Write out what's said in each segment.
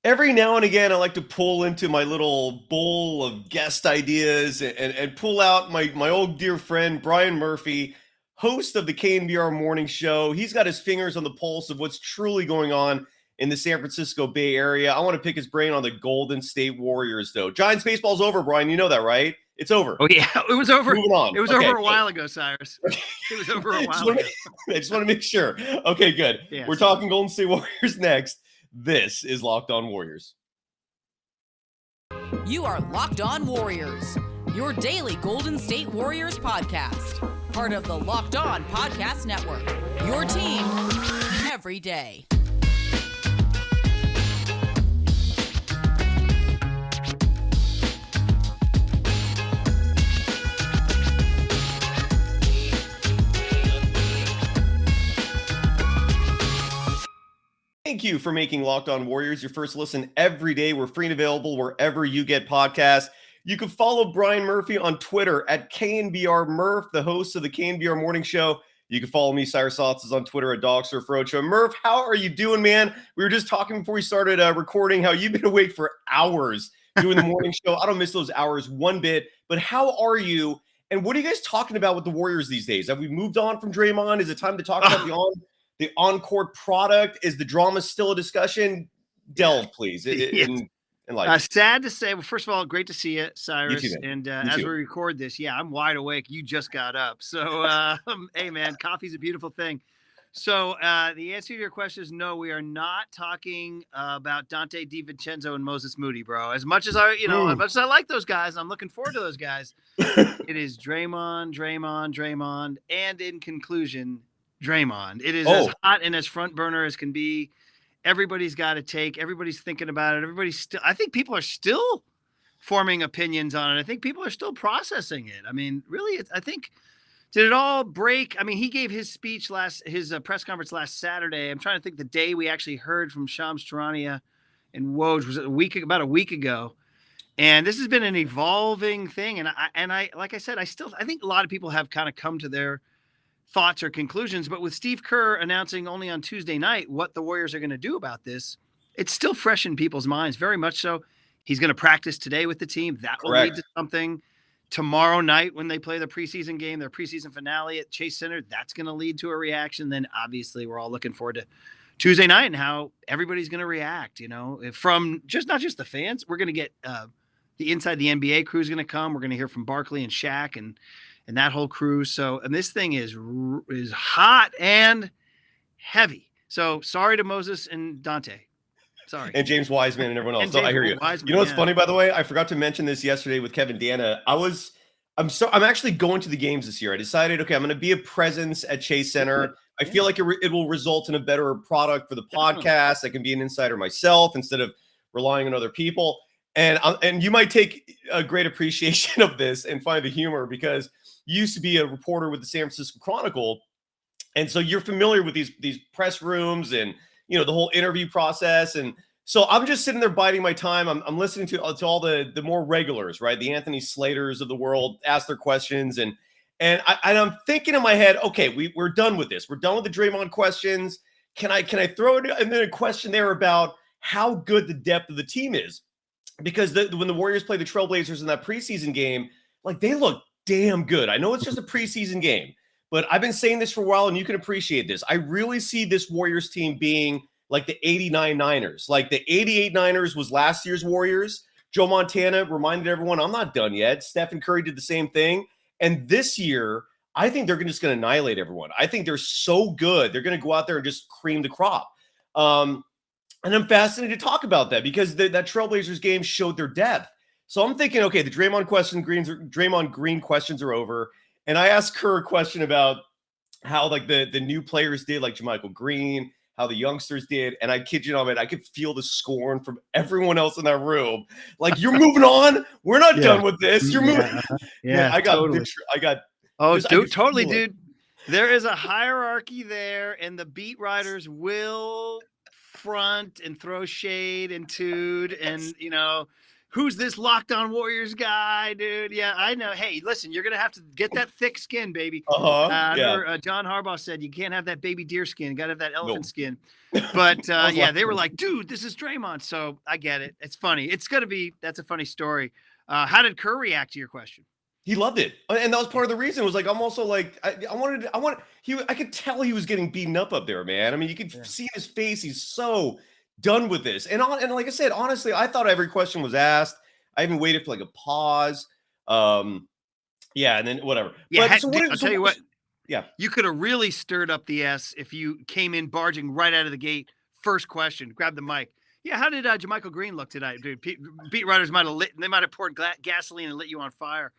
every now and again, I like to pull into my little bowl of guest ideas and pull out my old dear friend, Brian Murphy, host of the KNBR Morning Show. He's got his fingers on the pulse of what's truly going on in the San Francisco Bay Area. I want to pick his brain on the Golden State Warriors, though. Giants baseball's over, Brian. You know that, right? It's over. Oh, yeah. It was over. Moving on. It was over a while ago, Cyrus. It was over a while ago. I just want to make sure. Okay, good. Yes. We're talking Golden State Warriors next. This is Locked On Warriors. You are Locked On Warriors, your daily Golden State Warriors podcast. Part of the Locked On Podcast Network, your team every day. Thank you for making Locked On Warriors your first listen every day. We're free and available wherever you get podcasts. You can follow Brian Murphy on Twitter at KNBR Murph, the host of the KNBR Morning Show. You can follow me, Cyrus Saatsaz, on Twitter at DogSurfRoadshow. Murph, how are you doing, man? We were just talking before we started recording how you've been awake for hours doing the morning show. I don't miss those hours one bit, but how are you? And what are you guys talking about with the Warriors these days? Have we moved on from Draymond? Is it time to talk about the on-court product? Is the drama still a discussion? Delve, please. Sad to say. Well, first of all, great to see you, Cyrus. You too, and as we record this, I'm wide awake. You just got up. So, hey, man, coffee's a beautiful thing. So the answer to your question is no, we are not talking about Dante DiVincenzo and Moses Moody, bro. As much as as much as I like those guys, I'm looking forward to those guys. It is Draymond, and in conclusion, Draymond. It is as hot and as front burner as can be. Everybody's got a take. Everybody's thinking about it. I think people are still forming opinions on it. I think people are still processing it. I mean, really, did it all break? I mean, he gave his speech his press conference last Saturday. I'm trying to think the day we actually heard from Shams Charania and Woj was about a week ago. And this has been an evolving thing. And I like I said, I think a lot of people have kind of come to their thoughts or conclusions, but with Steve Kerr announcing only on Tuesday night what the Warriors are going to do about this, it's still fresh in people's minds, very much so. He's going to practice today with the team. That will lead to something. Tomorrow night when they play the preseason game, their preseason finale at Chase Center, that's going to lead to a reaction. Then obviously we're all looking forward to Tuesday night and how everybody's going to react, from not just the fans. We're going to get the inside the NBA crew is going to come. We're going to hear from Barkley and Shaq and that whole crew. So, and this thing is hot and heavy. So sorry to Moses and Dante. Sorry. And James Wiseman and everyone else. So I hear you. Wiseman, you know what's funny, by the way? I forgot to mention this yesterday with Kevin Dana. I'm actually going to the games this year. I decided, okay, I'm going to be a presence at Chase Center. I feel like it will result in a better product for the podcast. I can be an insider myself instead of relying on other people. And you might take a great appreciation of this and find the humor because you used to be a reporter with the San Francisco Chronicle. And so you're familiar with these press rooms and, the whole interview process. And so I'm just sitting there biding my time. I'm listening to all the more regulars, right? The Anthony Slaters of the world ask their questions. And I'm thinking in my head, okay, we're done with this. We're done with the Draymond questions. Can I throw it and then a question there about how good the depth of the team is? Because when the Warriors play the Trailblazers in that preseason game, like they look damn good. I know it's just a preseason game, but I've been saying this for a while and you can appreciate this. I really see this Warriors team being like the 89 Niners. Like the 88 Niners was last year's Warriors. Joe Montana reminded everyone, I'm not done yet. Stephen Curry did the same thing. And this year, I think they're just going to annihilate everyone. I think they're so good. They're going to go out there and just cream the crop. And I'm fascinated to talk about that because that Trailblazers game showed their depth. So I'm thinking, okay, the Draymond Green questions are over. And I asked her a question about how like the new players did, like JaMychal Green, how the youngsters did. And I kid you not, man, I could feel the scorn from everyone else in that room. Like, you're moving on. We're not done with this. You're moving. Yeah, man, totally. Totally, dude. There is a hierarchy there, and the beat writers will front and throw shade and toot and, who's this Locked On Warriors guy, dude? Yeah, I know. Hey, listen, you're going to have to get that thick skin, baby. John Harbaugh said you can't have that baby deer skin. You got to have that elephant skin. But, yeah, they were like, dude, this is Draymond. So I get it. It's funny. That's a funny story. How did Kerr react to your question? He loved it, and that was part of the reason. It was like I'm also like I could tell he was getting beaten up there, man. I mean, you could see his face. He's so done with this. And like I said, honestly, I thought every question was asked. I even waited for like a pause. And then whatever. Yeah, I'll tell you what. Yeah, you could have really stirred up the S if you came in barging right out of the gate. First question, grab the mic. Yeah, how did JaMychal Green look tonight, dude? Beat writers might have poured gasoline and lit you on fire.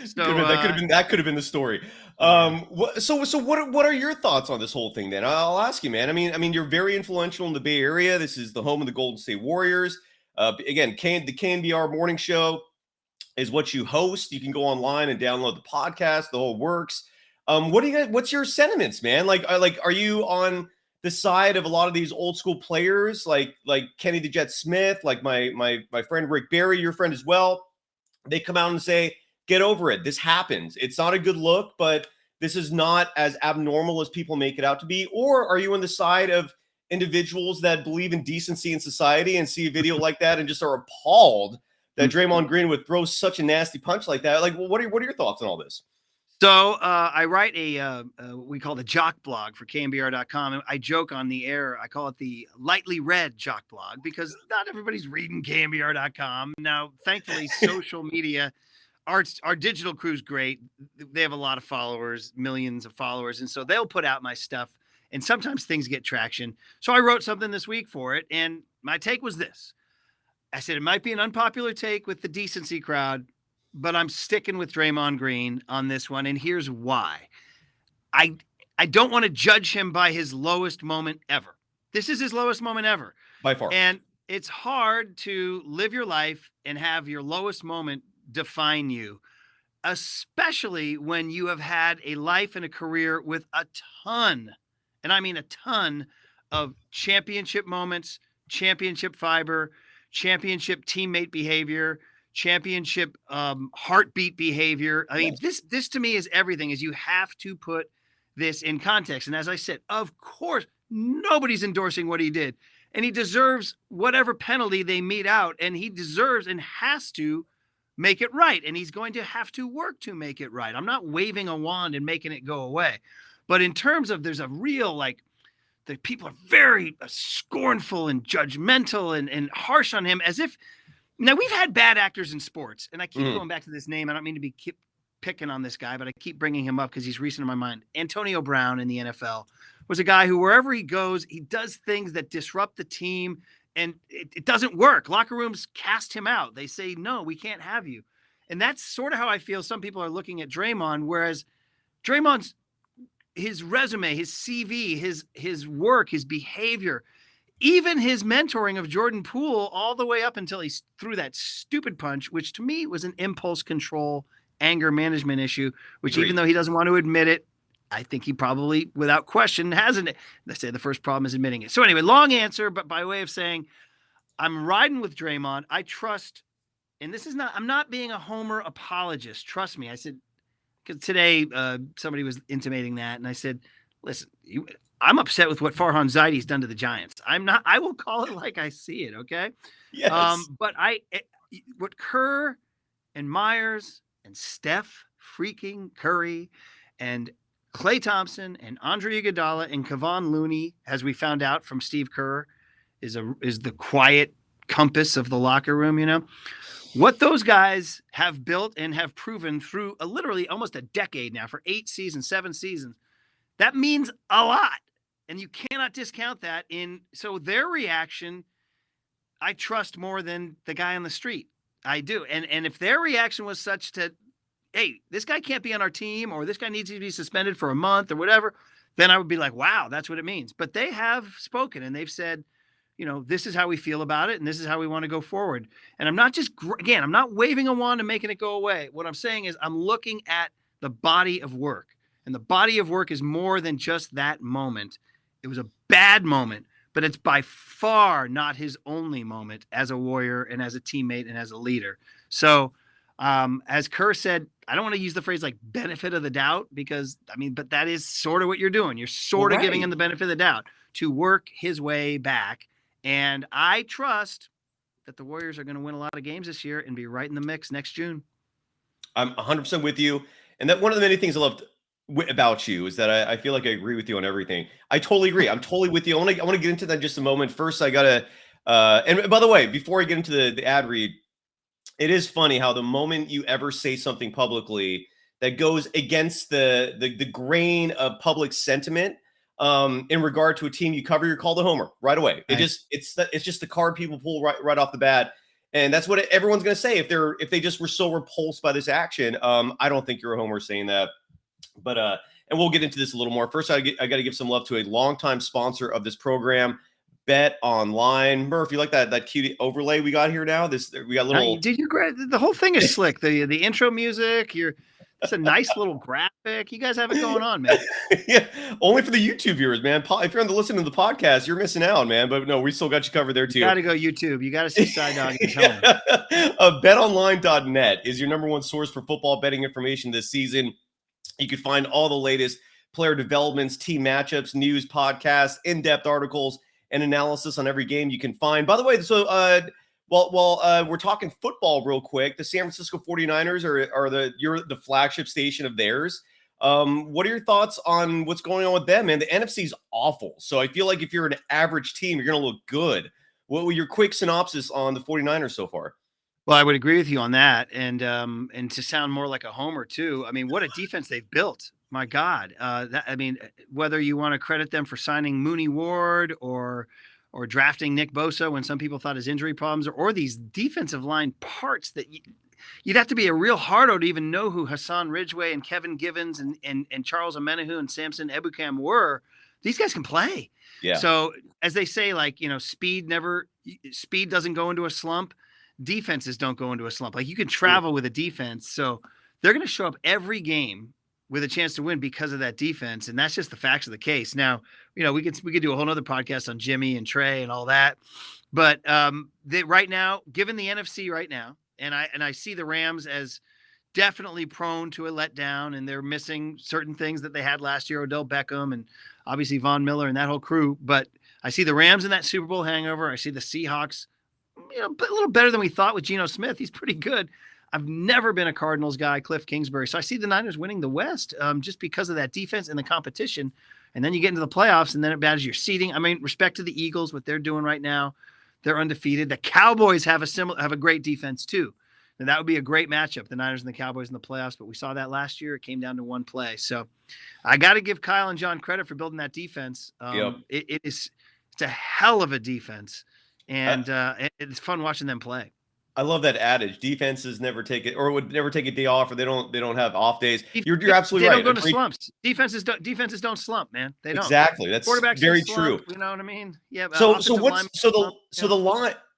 So that could have been the story. What are your thoughts on this whole thing? Then I'll ask you, man. I mean, you're very influential in the Bay Area. This is the home of the Golden State Warriors. Again, the KNBR morning show is what you host. You can go online and download the podcast. The whole works. What's your sentiments, man? Like, are you on the side of a lot of these old school players, like Kenny the Jet Smith, like my friend Rick Barry, your friend as well? They come out and say, get over it. This happens. It's not a good look, but this is not as abnormal as people make it out to be. Or are you on the side of individuals that believe in decency in society and see a video like that and just are appalled that Draymond Green would throw such a nasty punch like that? Like, what are your thoughts on all this? So I write we call it a jock blog for KNBR.com. And I joke on the air. I call it the lightly read jock blog because not everybody's reading KNBR.com. Now, thankfully, social media, our digital crew's great. They have a lot of followers, millions of followers. And so they'll put out my stuff. And sometimes things get traction. So I wrote something this week for it. And my take was this. I said, it might be an unpopular take with the decency crowd, but I'm sticking with Draymond Green on this one. And here's why. I don't want to judge him by his lowest moment ever. This is his lowest moment ever. By far. And it's hard to live your life and have your lowest moment define you, especially when you have had a life and a career with a ton, and I mean a ton, of championship moments, championship fiber, championship teammate behavior, championship heartbeat behavior. I mean, this to me is everything. Is you have to put this in context. And as I said, of course, nobody's endorsing what he did, and he deserves whatever penalty they mete out, and he deserves and has to make it right. And he's going to have to work to make it right. I'm not waving a wand and making it go away. But in terms of, there's a real, the people are very scornful and judgmental and harsh on him, as if, now we've had bad actors in sports, and I keep going back to this name. I don't mean to keep picking on this guy, but I keep bringing him up because he's recent in my mind. Antonio Brown in the NFL was a guy who, wherever he goes, he does things that disrupt the team, and it doesn't work. Locker rooms cast him out. They say, no, we can't have you. And that's sort of how I feel some people are looking at Draymond, whereas Draymond's, his resume, his CV, his work, his behavior, even his mentoring of Jordan Poole all the way up until he threw that stupid punch, which to me was an impulse control, anger management issue, which even though he doesn't want to admit it, I think he probably, without question, hasn't. Let's say the first problem is admitting it. So anyway, long answer, but by way of saying, I'm riding with Draymond. I trust, and this is not, I'm not being a Homer apologist. Trust me. I said, because today somebody was intimating that, and I said, listen, I'm upset with what Farhan Zaidi's done to the Giants. I'm not, I will call it like I see it. Okay. Yes. But what Kerr and Myers and Steph freaking Curry and Klay Thompson and Andre Iguodala and Kevon Looney, as we found out from Steve Kerr, is the quiet compass of the locker room. You know what those guys have built and have proven through literally almost a decade now, for 8 seasons, 7 seasons. That means a lot, and you cannot discount that. So their reaction, I trust more than the guy on the street. I do, and if their reaction was such to, hey, this guy can't be on our team, or this guy needs to be suspended for a month or whatever, then I would be like, wow, that's what it means. But they have spoken, and they've said, this is how we feel about it, and this is how we want to go forward. And I'm not I'm not waving a wand and making it go away. What I'm saying is I'm looking at the body of work, and the body of work is more than just that moment. It was a bad moment, but it's by far not his only moment as a Warrior and as a teammate and as a leader. So as Kerr said, I don't want to use the phrase like benefit of the doubt because, but that is sort of what you're doing. You're sort of giving him the benefit of the doubt to work his way back. And I trust that the Warriors are going to win a lot of games this year and be right in the mix next June. I'm 100% with you. And that one of the many things I loved about you is that I feel like I agree with you on everything. I totally agree. I'm totally with you. I want to get into that in just a moment. First, I got to, and by the way, before I get into the ad read, it is funny how the moment you ever say something publicly that goes against the grain of public sentiment in regard to a team you cover, you're called a homer right away. Right. It's just the card people pull right off the bat. And that's what everyone's going to say if they just were so repulsed by this action. I don't think you're a homer saying that. But and we'll get into this a little more. First, I got to give some love to a longtime sponsor of this program, BetOnline. Murph, you like that cute overlay we got here now? We got little. Dude, you're great. The whole thing is slick. The intro music. It's a nice little graphic. You guys have it going on, man. Yeah, only for the YouTube viewers, man. If you're on the listening to the podcast, you're missing out, man. But no, we still got you covered there too. You got to go YouTube. You got to see Side Dog in his home. BetOnline.net is your number one source for football betting information this season. You can find all the latest player developments, team matchups, news, podcasts, in-depth articles, and analysis on every game you can find. By the way, so we're talking football real quick. The San Francisco 49ers you're the flagship station of theirs. What are your thoughts on what's going on with them? And the NFC's awful. So I feel like if you're an average team, you're going to look good. What were your quick synopsis on the 49ers so far? Well, I would agree with you on that. And to sound more like a homer too. What a defense they've built. My God. Whether you want to credit them for signing Mooney Ward or drafting Nick Bosa when some people thought his injury problems or these defensive line parts that you'd have to be a real hardo to even know who Hassan Ridgeway and Kevin Givens and Charles Omenihu and Samson Ebukam were. These guys can play. Yeah. So as they say, speed doesn't go into a slump. Defenses don't go into a slump. Like you can travel with a defense. So they're going to show up every game with a chance to win because of that defense. And that's just the facts of the case. Now, we could do a whole nother podcast on Jimmy and Trey and all that. But right now, given the NFC right now, and I see the Rams as definitely prone to a letdown, and they're missing certain things that they had last year, Odell Beckham and obviously Von Miller and that whole crew. But I see the Rams in that Super Bowl hangover. I see the Seahawks, a little better than we thought with Geno Smith. He's pretty good. I've never been a Cardinals guy, Cliff Kingsbury. So I see the Niners winning the West just because of that defense and the competition. And then you get into the playoffs, and then it matters your seeding. Respect to the Eagles, what they're doing right now. They're undefeated. The Cowboys have a great defense too. And that would be a great matchup, the Niners and the Cowboys in the playoffs. But we saw that last year. It came down to one play. So I got to give Kyle and John credit for building that defense. It's a hell of a defense. And it's fun watching them play. I love that adage. Defenses never take it, or would never take a day off, or they don't have off days. You're absolutely right. They don't go to slumps. Defenses don't slump, man. They don't. Exactly. That's very true. You know what I mean? Yeah. So the line.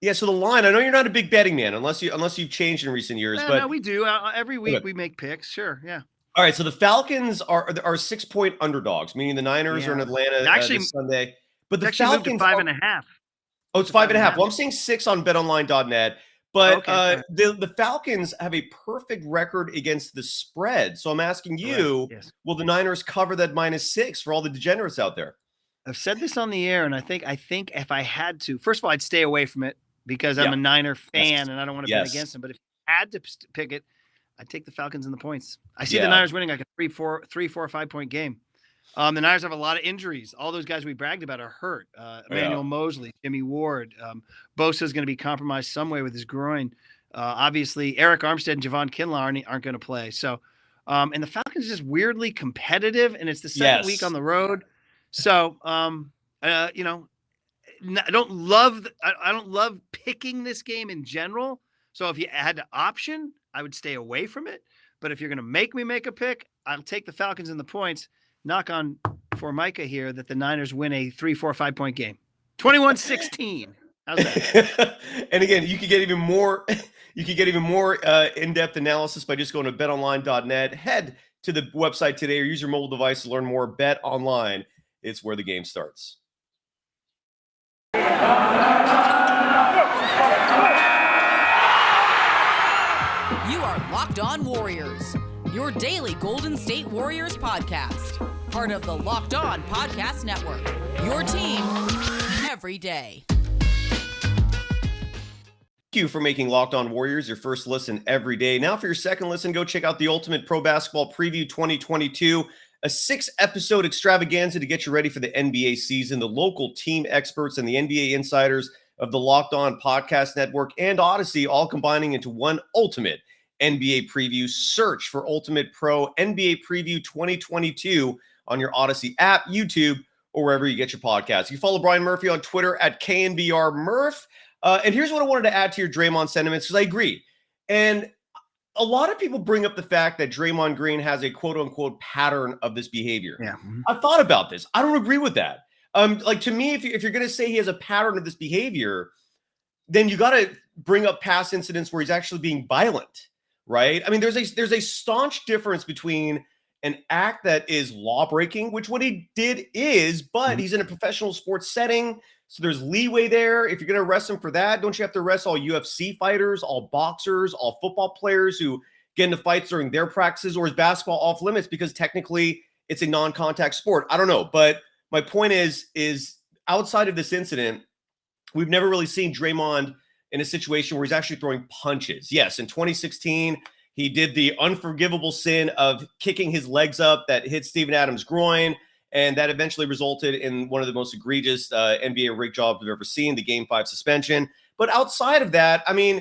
Yeah. So the line. I know you're not a big betting man, unless you've changed in recent years. No, we do. Every week we make picks. Sure. Yeah. All right. So the Falcons are 6-point underdogs, meaning the Niners are in Atlanta this Sunday. But the Falcons are 5.5. Oh, it's 5.5. Well, I'm saying 6 on BetOnline.net. But the Falcons have a perfect record against the spread. So I'm asking you, will the Niners cover that -6 for all the degenerates out there? I've said this on the air, and I think if I had to, first of all, I'd stay away from it because I'm a Niner fan and I don't want to bet against them. But if I had to pick it, I'd take the Falcons in the points. I see the Niners winning like a 3, 4, 5-point game. The Niners have a lot of injuries. All those guys we bragged about are hurt. Emmanuel Mosley, Jimmy Ward. Bosa is going to be compromised some way with his groin. Obviously, Eric Armstead and Javon Kinlaw aren't going to play. So, and the Falcons are just weirdly competitive, and it's the second week on the road. So, I don't love picking this game in general. So if you had to option, I would stay away from it. But if you're going to make me make a pick, I'll take the Falcons and the points. Knock on for Micah here that the Niners win a 3, 4, 5-point game. 21-16. How's that? And again, you could get even more in-depth analysis by just going to betonline.net. Head to the website today or use your mobile device to learn more. Bet Online. It's where the game starts. You are Locked On Warriors, your daily Golden State Warriors podcast. Part of the Locked On Podcast Network, your team every day. Thank you for making Locked On Warriors your first listen every day. Now for your second listen, go check out the Ultimate Pro Basketball Preview 2022, a 6-episode extravaganza to get you ready for the NBA season. The local team experts and the NBA insiders of the Locked On Podcast Network and Odyssey all combining into one ultimate NBA preview. Search for Ultimate Pro NBA Preview 2022 on your Odyssey app, YouTube, or wherever you get your podcasts. You follow Brian Murphy on Twitter at KNBR Murph. And here's what I wanted to add to your Draymond sentiments, because I agree. And a lot of people bring up the fact that Draymond Green has a quote-unquote pattern of this behavior. Yeah. I've thought about this. I don't agree with that. Like, to me, if you're going to say he has a pattern of this behavior, then you got to bring up past incidents where he's actually being violent. Right? I mean, there's a staunch difference between an act that is law-breaking, which what he did is, but he's in a professional sports setting, so there's leeway there. If you're going to arrest him for that, don't you have to arrest all UFC fighters, all boxers, all football players who get into fights during their practices, or is basketball off limits because technically it's a non-contact sport? I don't know, but my point is outside of this incident, we've never really seen Draymond in a situation where he's actually throwing punches. Yes, in 2016, he did the unforgivable sin of kicking his legs up that hit Steven Adams' groin, and that eventually resulted in one of the most egregious NBA rig jobs we've ever seen, the Game 5 suspension. But outside of that, I mean,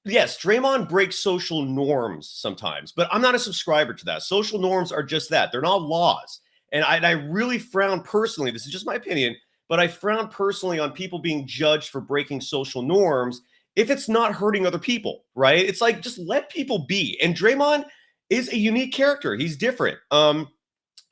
yes, Draymond breaks social norms sometimes, but I'm not a subscriber to that. Social norms are just that. They're not laws. And I really frown personally, this is just my opinion, but I frown personally on people being judged for breaking social norms if it's not hurting other people, right? It's like, just let people be. And Draymond is a unique character. He's different.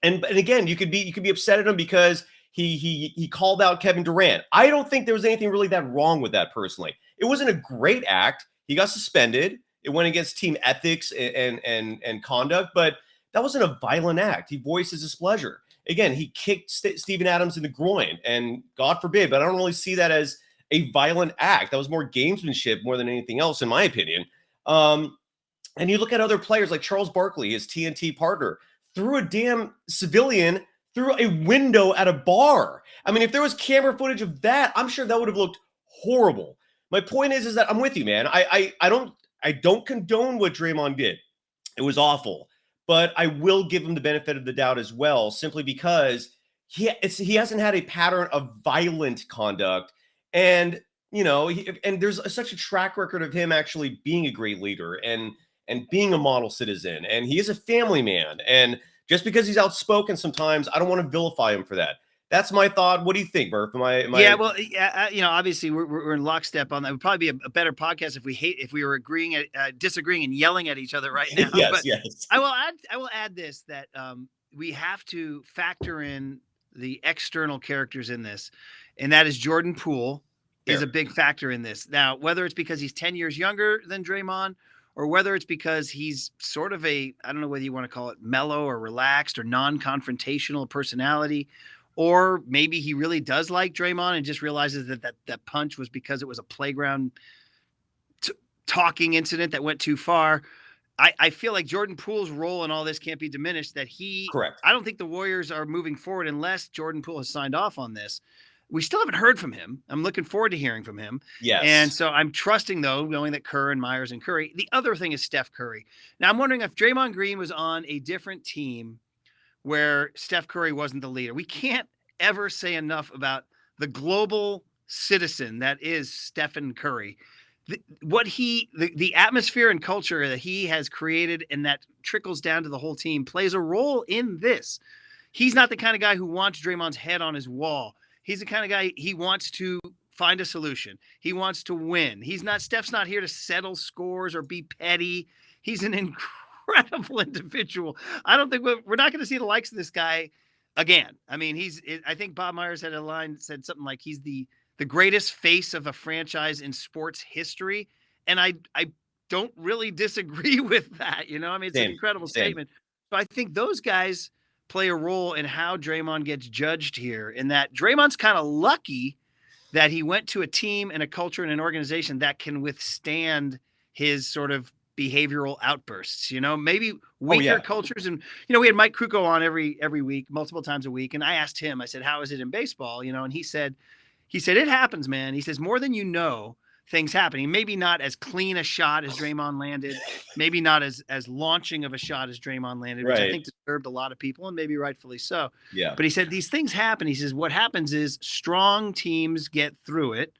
And again, you could be upset at him because he called out Kevin Durant. I don't think there was anything really that wrong with that personally. It wasn't a great act. He got suspended. It went against team ethics and conduct, but that wasn't a violent act. He voiced his displeasure. Again, he kicked Steven Adams in the groin, and God forbid, but I don't really see that as a violent act. That was more gamesmanship more than anything else, in my opinion. And you look at other players like Charles Barkley, his TNT partner, threw a damn civilian through a window at a bar. I mean, if there was camera footage of that, I'm sure that would have looked horrible. My point is that I'm with you, man. I don't condone what Draymond did. It was awful. But I will give him the benefit of the doubt as well, simply because he hasn't had a pattern of violent conduct. And, you know, and there's such a track record of him actually being a great leader and being a model citizen. And he is a family man. And just because he's outspoken sometimes, I don't want to vilify him for that. That's my thought. What do you think, Murph? Yeah, well, you know, obviously we're in lockstep on that. It would probably be a better podcast if we were disagreeing and yelling at each other right now. Yes, but yes. I will add this, that we have to factor in the external characters in this, and that is Jordan Poole is a big factor in this. Now, whether it's because he's 10 years younger than Draymond, or whether it's because he's sort of I don't know whether you want to call it mellow or relaxed or non-confrontational personality, or maybe he really does like Draymond and just realizes that punch was because it was a playground talking incident that went too far. I feel like Jordan Poole's role in all this can't be diminished. Correct. I don't think the Warriors are moving forward unless Jordan Poole has signed off on this. We still haven't heard from him. I'm looking forward to hearing from him. Yes. And so I'm trusting, though, knowing that Kerr and Myers and Curry. The other thing is Steph Curry. Now, I'm wondering if Draymond Green was on a different team where Steph Curry wasn't the leader. We can't ever say enough about the global citizen that is Stephen Curry. The atmosphere and culture that he has created and that trickles down to the whole team plays a role in this. He's not the kind of guy who wants Draymond's head on his wall. He's the kind of guy, he wants to find a solution. He wants to win. Steph's not here to settle scores or be petty. He's an incredible individual. I don't think we're not going to see the likes of this guy again. I mean, I think Bob Myers had said something like he's the greatest face of a franchise in sports history. And I don't really disagree with that. You know, I mean, it's an incredible statement. But I think those guys play a role in how Draymond gets judged here, in that Draymond's kind of lucky that he went to a team and a culture and an organization that can withstand his sort of behavioral outbursts, maybe weaker cultures. And, we had Mike Krukow on every week, multiple times a week. And I asked him, I said, how is it in baseball? And he said, it happens, man. He says, more than things happening. Maybe not as clean a shot as Draymond landed, maybe not as launching of a shot as Draymond landed, which I think disturbed a lot of people, and maybe rightfully so. Yeah. But he said these things happen. He says what happens is strong teams get through it.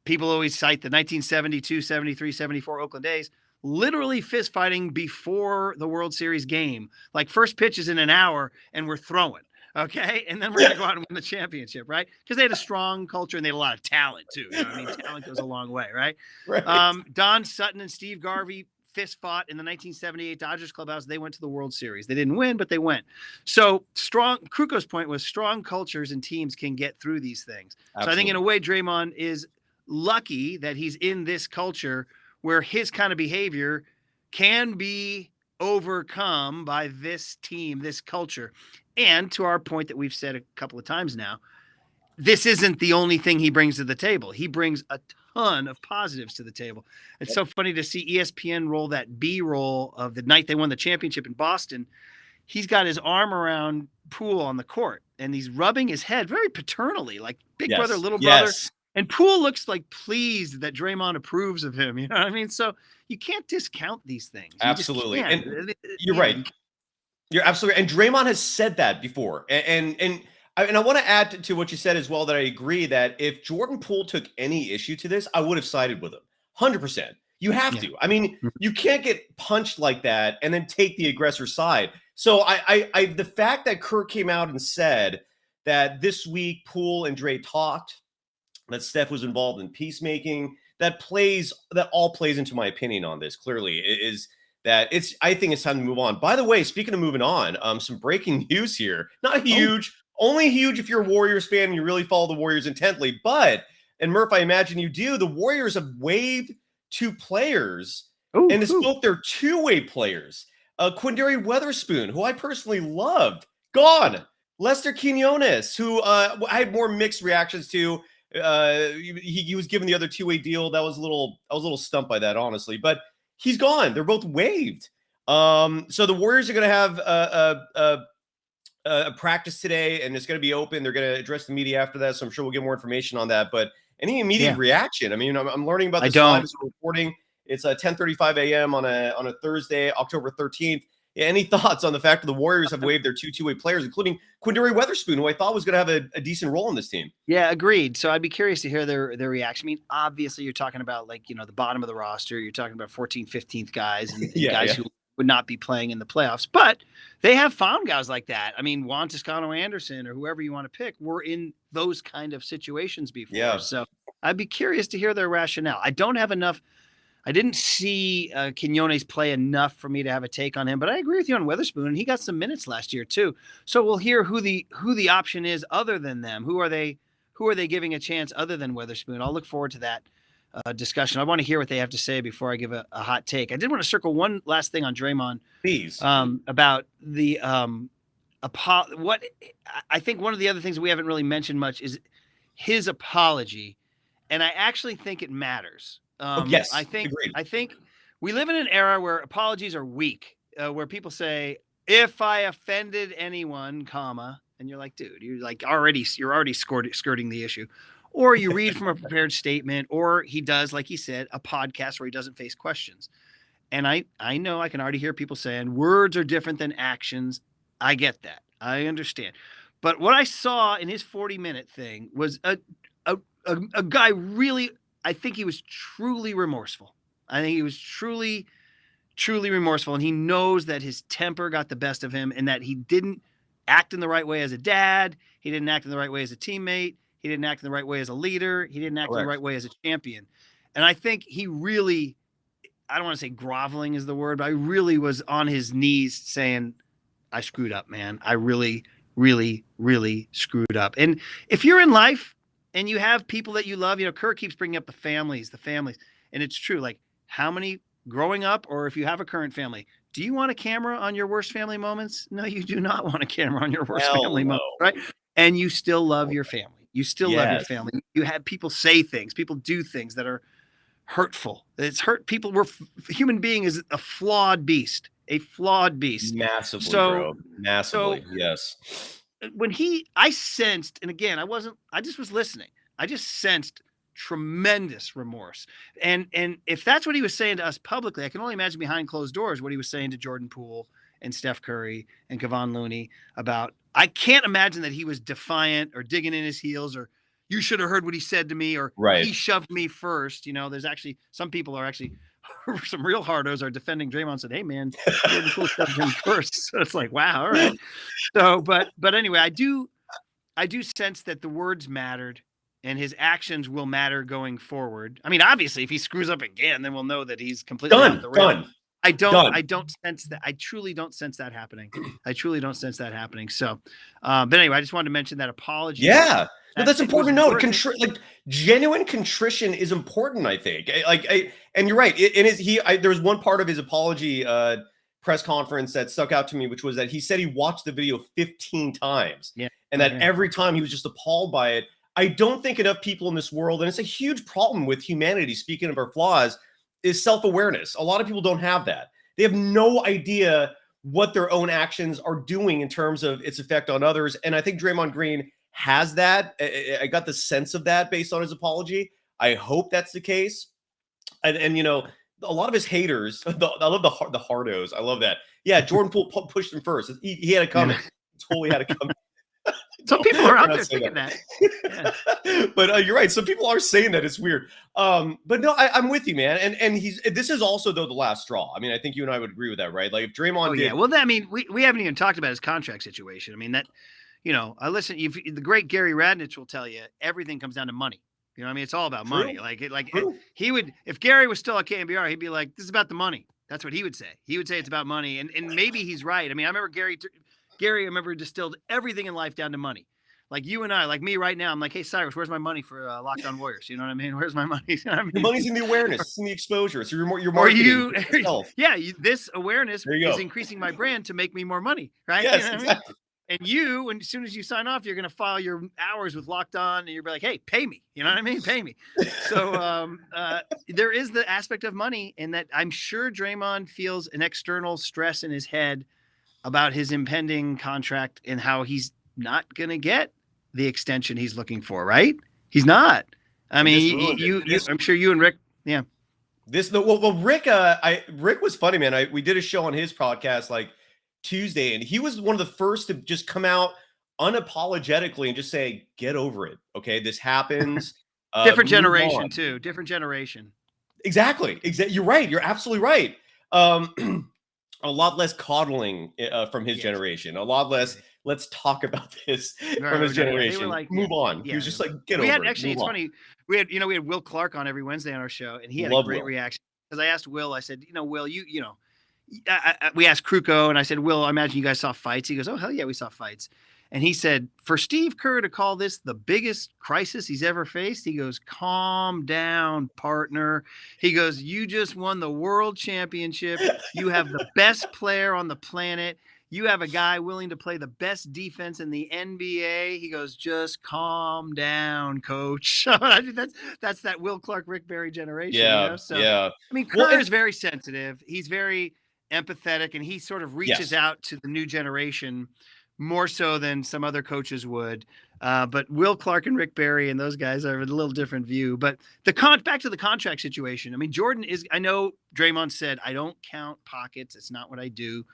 People always cite the 1972, 73, 74 Oakland A's, literally fist fighting before the World Series game. Like first pitch is in an hour and we're throwing. Okay. And then we're going to go out and win the championship, right? Because they had a strong culture and they had a lot of talent too. Talent goes a long way, right? Don Sutton and Steve Garvey fist fought in the 1978 Dodgers clubhouse. They went to the World Series. They didn't win, but they went. So Krukow's point was strong cultures and teams can get through these things. Absolutely. So I think in a way, Draymond is lucky that he's in this culture where his kind of behavior can be overcome by this team, this culture. And to our point that we've said a couple of times now, this isn't the only thing he brings to the table. He brings a ton of positives to the table. It's so funny to see ESPN roll that B-roll of the night they won the championship in Boston. He's got his arm around Poole on the court, and he's rubbing his head very paternally, like big brother, little brother. And Poole looks like pleased that Draymond approves of him. You know what I mean? So you can't discount these things. Absolutely. And you're right. You're absolutely right. And Draymond has said that before. And I want to add to what you said as well, that I agree that if Jordan Poole took any issue to this, I would have sided with him. 100%. You have to. I mean, you can't get punched like that and then take the aggressor side. So the fact that Kurt came out and said that this week Poole and Dre talked, that Steph was involved in peacemaking, that all plays into my opinion on this. Clearly, is that I think it's time to move on. By the way, speaking of moving on, some breaking news here. Not huge, only huge if you're a Warriors fan and you really follow the Warriors intently. But, and Murph, I imagine you do, the Warriors have waived 2 players, and it's both their two-way players. Quinndary Weatherspoon, who I personally loved, gone. Lester Quiñones, who I had more mixed reactions to. He was given the other two-way deal. I was a little stumped by that, honestly, but he's gone. They're both waived. So the Warriors are going to have a practice today, and it's going to be open. They're going to address the media after that, so I'm sure we'll get more information on that. But any immediate reaction? I mean, I'm learning about this live as we're reporting. It's 10:35 a.m. on a Thursday, October 13th. Yeah, any thoughts on the fact that the Warriors have waived their two-way players, including Quinndary Weatherspoon, who I thought was going to have a decent role in this team? Yeah, agreed. So I'd be curious to hear their reaction. I mean, obviously you're talking about the bottom of the roster. You're talking about 14th, 15th guys and guys who would not be playing in the playoffs. But they have found guys like that. I mean, Juan Toscano-Anderson or whoever you want to pick were in those kind of situations before. Yeah. So I'd be curious to hear their rationale. I don't have enough. I didn't see Quiñones play enough for me to have a take on him, but I agree with you on Weatherspoon. He got some minutes last year too. So we'll hear who the option is other than them. Who are they giving a chance other than Weatherspoon? I'll look forward to that discussion. I want to hear what they have to say before I give a hot take. I did want to circle one last thing on Draymond, please, about the what I think one of the other things we haven't really mentioned much is his apology, and I actually think it matters. Yes, I think agreed. I think we live in an era where apologies are weak, where people say, if I offended anyone, and you're like, dude, you're already skirting the issue. Or you read from a prepared statement, or he does, like he said, a podcast where he doesn't face questions. And I know I can already hear people saying words are different than actions. I get that. I understand. But what I saw in his 40-minute thing was a guy really, I think he was truly remorseful. I think he was truly, truly remorseful. And he knows that his temper got the best of him and that he didn't act in the right way as a dad. He didn't act in the right way as a teammate. He didn't act in the right way as a leader. He didn't act in the right way as a champion. And I think he really, I don't want to say groveling is the word, but I really was on his knees saying, I screwed up, man. I really, really, really screwed up. And if you're in life and you have people that you love, Kurt keeps bringing up the families. And it's true. Like, how many growing up, or if you have a current family, do you want a camera on your worst family moments? No, you do not want a camera on your worst family moments, right? And you still love your family. You still love your family. You have people say things, people do things that are hurtful. It's hurt people. Human being is a flawed beast. Massively, bro. Massively. Yes. When I sensed, and again, I just was listening. I just sensed tremendous remorse. And if that's what he was saying to us publicly, I can only imagine behind closed doors what he was saying to Jordan Poole and Steph Curry and Kevon Looney about, I can't imagine that he was defiant or digging in his heels or you should have heard what he said to me or he shoved me first. There's actually some people are actually some real hardos are defending Draymond, said, hey man, Jordan Poole shoved him first. So it's like, wow. All right. So, but anyway, I do sense that the words mattered and his actions will matter going forward. I mean, obviously if he screws up again, then we'll know that he's completely off the rail. I don't sense that. I truly don't sense that happening. So, but anyway, I just wanted to mention that apology. Yeah. No, that's important to note. Genuine contrition is important, I think. And you're right. There was one part of his apology press conference that stuck out to me, which was that he said he watched the video 15 times. Yeah. And that every time he was just appalled by it. I don't think enough people in this world, and it's a huge problem with humanity, speaking of our flaws, is self-awareness. A lot of people don't have that. They have no idea what their own actions are doing in terms of its effect on others. And I think Draymond Green has that. I got the sense of that based on his apology. I hope that's the case. And a lot of his haters, I love the hardos. I love that. Yeah, Jordan Poole pushed him first. He had a comment. Totally had a comment. Some people are out there thinking that. Yeah. But you're right. Some people are saying that. It's weird. But no, I'm with you, man. And this is also, though, the last straw. I mean, I think you and I would agree with that, right? Like if Draymond yeah. Well, we haven't even talked about his contract situation. I mean, that, I listen, the great Gary Radnich will tell you everything comes down to money. I mean, it's all about money. He would, if Gary was still at KNBR, he'd be like, this is about the money. That's what he would say. He would say it's about money. And maybe he's right. I mean, I remember Gary, I remember distilled everything in life down to money. Like you and I, like me right now, I'm like, hey, Cyrus, where's my money for Locked On Warriors? You know what I mean? Where's my money? You know what I mean? The money's in the awareness, it's in the exposure. So you're marketing yourself. Yeah, this awareness is increasing my brand to make me more money, right? Yes, you know exactly. I mean? And as soon as you sign off, you're going to file your hours with Locked On and you're like, hey, pay me. You know what I mean? Pay me. So there is the aspect of money, and that I'm sure Draymond feels an external stress in his head about his impending contract and how he's not going to get the extension he's looking for, right? He's not. I mean, I'm sure you and Rick, yeah. Rick was funny, man. We did a show on his podcast like Tuesday, and he was one of the first to just come out unapologetically and just say, get over it. Okay, this happens. Different generation too. Different generation. Exactly. You're right. You're absolutely right. A lot less coddling from his generation. A lot less. Let's talk about this from his generation. Move on. He was just like, get over it. Actually, it's funny. We had Will Clark on every Wednesday on our show, and he had a great reaction because I asked Will. I said, Will, we asked Kruko, and I said, Will, I imagine you guys saw fights. He goes, oh hell yeah, we saw fights. And he said, for Steve Kerr to call this the biggest crisis he's ever faced, he goes, calm down, partner. He goes, you just won the world championship. You have the best player on the planet. You have a guy willing to play the best defense in the NBA. He goes, just calm down, coach. That's that Will Clark, Rick Barry generation. Yeah. I mean, Kerr is very sensitive. He's very empathetic, and he sort of reaches out to the new generation more so than some other coaches would. But Will Clark and Rick Barry and those guys are a little different view. But back to the contract situation. I mean, Jordan I know Draymond said, I don't count pockets. It's not what I do.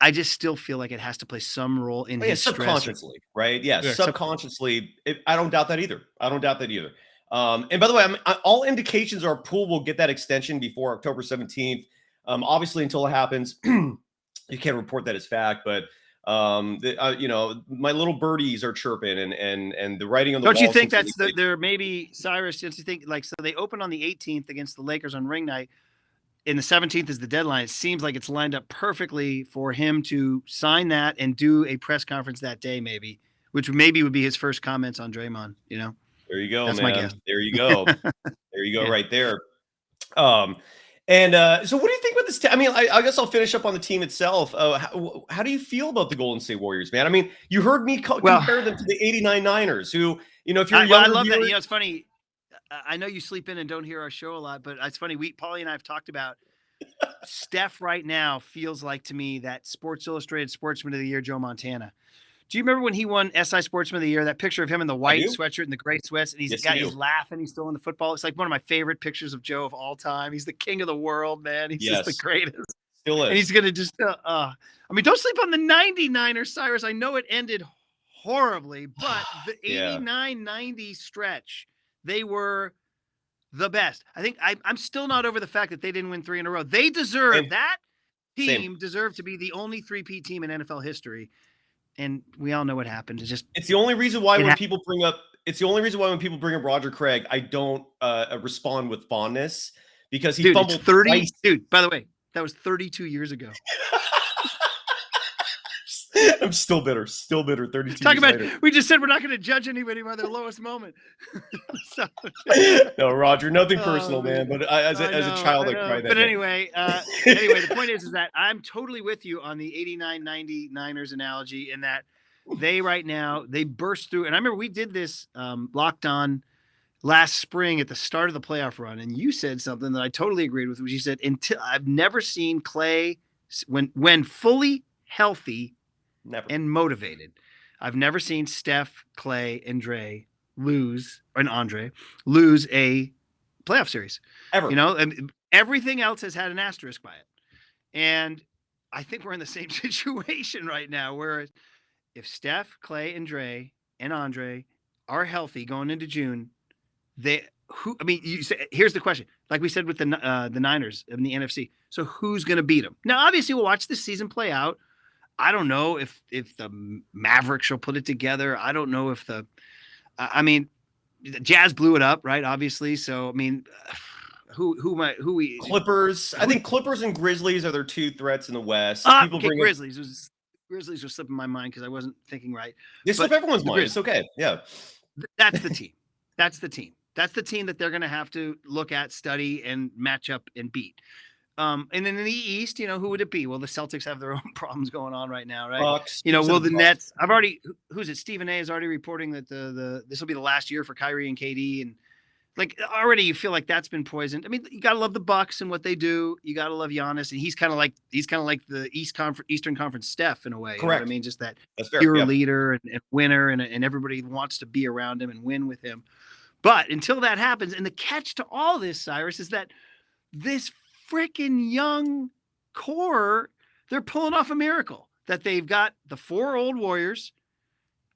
I just still feel like it has to play some role in his subconsciously, right? Yeah, subconsciously. I don't doubt that either. And by the way, all indications are Poole will get that extension before October 17th. Obviously, until it happens, you can't report that as fact, but my little birdies are chirping and the writing on the wall. Don't you think there maybe, Cyrus, since you think so they open on the 18th against the Lakers on ring night, and the 17th is the deadline. It seems like it's lined up perfectly for him to sign that and do a press conference that day, maybe, which maybe would be his first comments on Draymond, There you go, That's man. My guess. There you go. There you go, right there. So what do you think about this? I mean, I guess I'll finish up on the team itself. How do you feel about the Golden State Warriors, man? I mean, you heard me compare them to the 89 Niners, who If you're young, I love that. It's funny. I know you sleep in and don't hear our show a lot, but it's funny. Paulie and I have talked about Steph right now feels like to me that Sports Illustrated Sportsman of the Year, Joe Montana. Do you remember when he won SI Sportsman of the Year? That picture of him in the white sweatshirt and the gray sweats, and he's laughing. He's still in the football. It's like one of my favorite pictures of Joe of all time. He's the king of the world, man. He's just the greatest. Still is. And he's gonna just. Don't sleep on the 99ers, Cyrus. I know it ended horribly, but the 89-90 stretch, they were the best. I think I'm still not over the fact that they didn't win 3 in a row. They deserve that team deserved to be the only 3-peat team in NFL history. And we all know what happened. It's the only reason why when people bring up Roger Craig, I don't respond with fondness because he fumbled 30. twice. Dude, by the way, that was 32 years ago. I'm still bitter. 32 years later. We just said we're not going to judge anybody by their lowest moment. No, Roger, nothing personal, man. But as a child, I cried that. But anyway, the point is that I'm totally with you on the 89-90 Niners analogy in that they right now, they burst through. And I remember we did this Locked On last spring at the start of the playoff run. And you said something that I totally agreed with, which you said, I've never seen Clay when fully healthy and motivated. I've never seen Steph, Clay, and Andre lose a playoff series ever. And everything else has had an asterisk by it. And I think we're in the same situation right now, where if Steph, Clay, and Dre and Andre are healthy going into June, here's the question. Like we said with the Niners in the NFC. So who's going to beat them? Now, obviously, we'll watch this season play out. I don't know if the Mavericks will put it together. I don't know if the Jazz blew it up, right? Obviously. So, Clippers. I think Clippers and Grizzlies are their 2 threats in the West. Grizzlies were slipping my mind because I wasn't thinking right. They slip everyone's mind. It's okay. Yeah. That's the team. That's the team that they're going to have to look at, study, and match up and beat. And then in the East, who would it be? Well, the Celtics have their own problems going on right now, right? Bucks, will the Nets? Who's it? Stephen A. is already reporting that this will be the last year for Kyrie and KD, and already you feel like that's been poisoned. You gotta love the Bucks and what they do. You gotta love Giannis, and he's kind of like the Eastern Conference Steph in a way. Correct. You know what just that pure leader and winner, and everybody wants to be around him and win with him. But until that happens, and the catch to all this, Cyrus, is that this freaking young core, they're pulling off a miracle that they've got the 4 old Warriors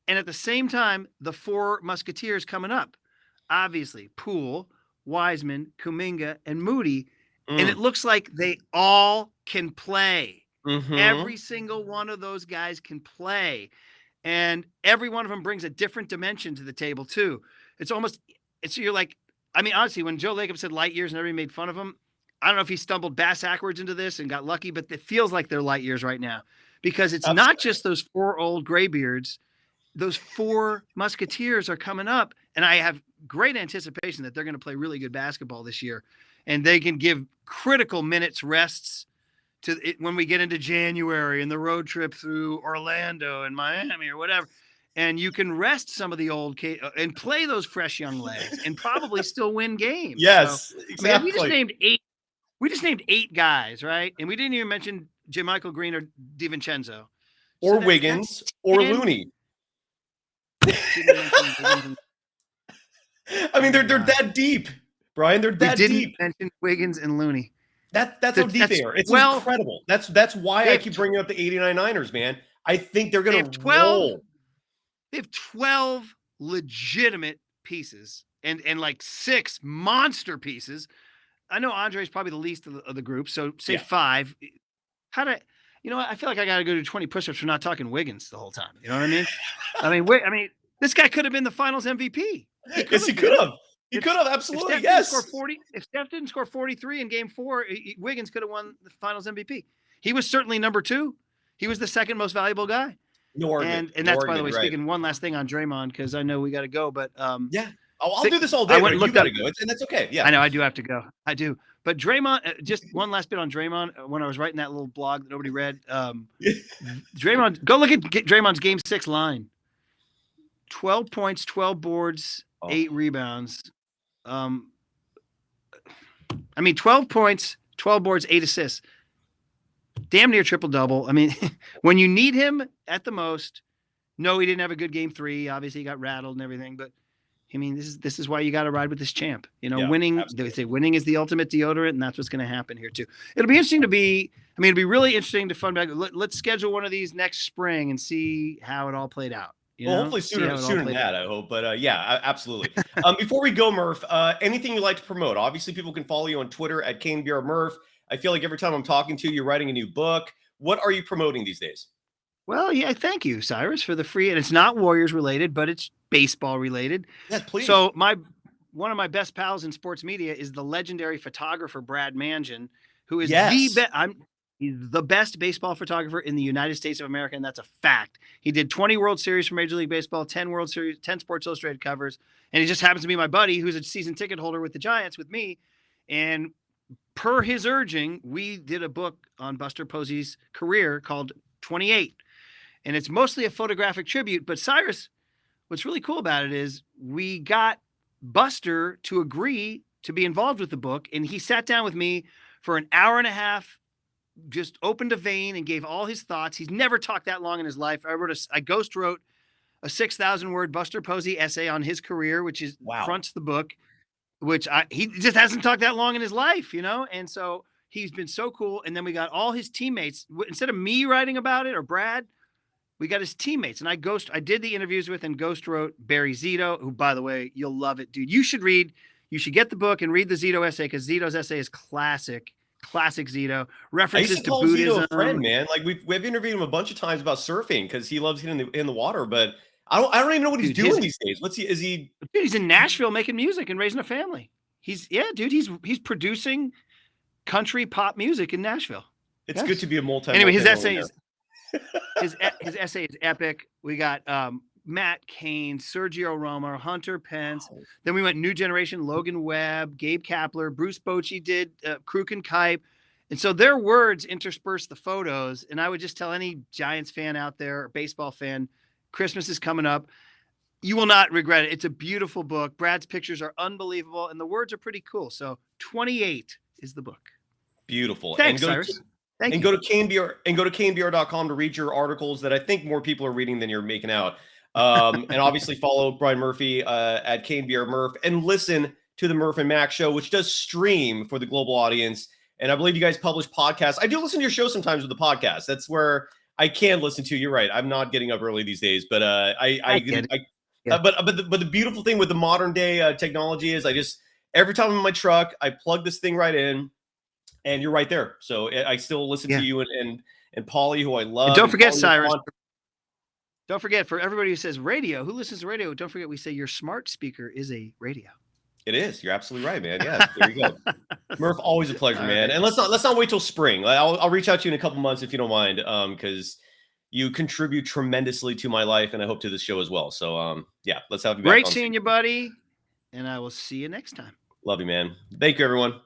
and at the same time the 4 Musketeers coming up. Obviously, Poole, Wiseman, Kuminga, and Moody. And it looks like they all can play. Mm-hmm. Every single one of those guys can play. And every one of them brings a different dimension to the table too. Honestly, when Joe Lacob said light years and everybody made fun of him, I don't know if he stumbled backwards into this and got lucky, but it feels like they're light years right now because it's not just those 4 old graybeards. Those 4 Musketeers are coming up, and I have great anticipation that they're going to play really good basketball this year, and they can give critical minutes rests to it when we get into January and the road trip through Orlando and Miami or whatever. And you can rest some of the old and play those fresh young legs and probably still win games. Yes, exactly. We just named 8 guys, right? And we didn't even mention JaMychal Green or DiVincenzo. Or Wiggins or Looney. They're that deep, Brian. They're that deep. Didn't mention Wiggins and Looney. That's how deep they are. It's incredible. That's why I keep bringing up the 89 Niners, man. I think they're going to roll. They have 12 legitimate pieces and 6 monster pieces. I know Andre's probably the least of the group, so say 5. I feel like I got to go do 20 push-ups for not talking Wiggins the whole time. You know what I mean? This guy could have been the Finals MVP. Yes, he could have. He could have, absolutely, yes. If Steph didn't score 43 in Game 4, Wiggins could have won the Finals MVP. He was certainly number 2. He was the second most valuable guy. No argument. And that's, by the way, speaking one last thing on Draymond, because I know we got to go, but I'll do this all day. You got to go, and that's okay. Yeah, I know I do have to go. I do. But Draymond, just one last bit on Draymond. When I was writing that little blog that nobody read, Draymond, go look at Draymond's Game 6 line. 12 points, 12 boards, 8 rebounds. 12 points, 12 boards, 8 assists. Damn near triple-double. I mean, when you need him at the most, no, he didn't have a good game 3. Obviously, he got rattled and everything. But, I mean, this is why you got to ride with this champ. Winning, absolutely. They say winning is the ultimate deodorant, and that's what's going to happen here, too. It'll be interesting it'll be really interesting to fun back. Let's schedule one of these next spring and see how it all played out. Hopefully sooner than that, I hope. But yeah, absolutely. Before we go, Murph, anything you'd like to promote? Obviously, people can follow you on Twitter at KNBR Murph. I feel like every time I'm talking to you, you're writing a new book. What are you promoting these days? Well, yeah, thank you, Cyrus, for the free. And it's not Warriors related, but it's baseball related. Yes, please. So one of my best pals in sports media is the legendary photographer Brad Mangian, who is He's the best baseball photographer in the United States of America, and that's a fact. He did 20 World Series for Major League Baseball, 10 World Series, 10 Sports Illustrated covers, and he just happens to be my buddy who's a season ticket holder with the Giants with me. And per his urging, we did a book on Buster Posey's career called 28. And it's mostly a photographic tribute. But Cyrus, what's really cool about it is we got Buster to agree to be involved with the book, and he sat down with me for an hour and a half, just opened a vein and gave all his thoughts. He's never talked that long in his life. I ghost wrote a 6,000 word Buster Posey essay on his career, which fronts the book, which he just hasn't talked that long in his life, And so he's been so cool. And then we got all his teammates, instead of me writing about it or Brad, we got his teammates. And I did the interviews with and ghost wrote Barry Zito, who, by the way, you'll love it, dude. You should get the book and read the Zito essay, because Zito's essay is classic Zito. References to Buddhism. Zito a friend, man. Like we've interviewed him a bunch of times about surfing because he loves getting in the water. But I don't even know what he's doing these days. Is he? Dude, he's in Nashville making music and raising a family. He's producing country pop music in Nashville. It's good to be a multi. Anyway, his essay is his essay is epic. We got Matt Cain, Sergio Romo, Hunter Pence. Wow. Then we went new generation, Logan Webb, Gabe Kapler, Bruce Bochy did Kruk and Kipe. And so their words intersperse the photos. And I would just tell any Giants fan out there, or baseball fan, Christmas is coming up. You will not regret it. It's a beautiful book. Brad's pictures are unbelievable, and the words are pretty cool. So 28 is the book. Beautiful. Thanks, Cyrus. Thank you. Go to KNBR.com to read your articles that I think more people are reading than you're making out. And obviously follow Brian Murphy at KNBR Murph, and listen to the Murph and Mac Show, which does stream for the global audience. And I believe you guys publish podcasts. I do listen to your show sometimes with the podcast. That's where I can listen to. You're right. I'm not getting up early these days, but but the beautiful thing with the modern day technology is every time I'm in my truck, I plug this thing right in, and you're right there. So I still listen to you and Paulie, who I love. And don't forget, Cyrus. Don't forget, for everybody who says radio, who listens to radio, don't forget we say your smart speaker is a radio. It is. You're absolutely right, man. Yeah, there you go. Murph, always a pleasure, man. And let's not wait till spring. I'll reach out to you in a couple months if you don't mind, because you contribute tremendously to my life, and I hope to this show as well. So yeah, let's have you back. Great seeing you, buddy. And I will see you next time. Love you, man. Thank you, everyone.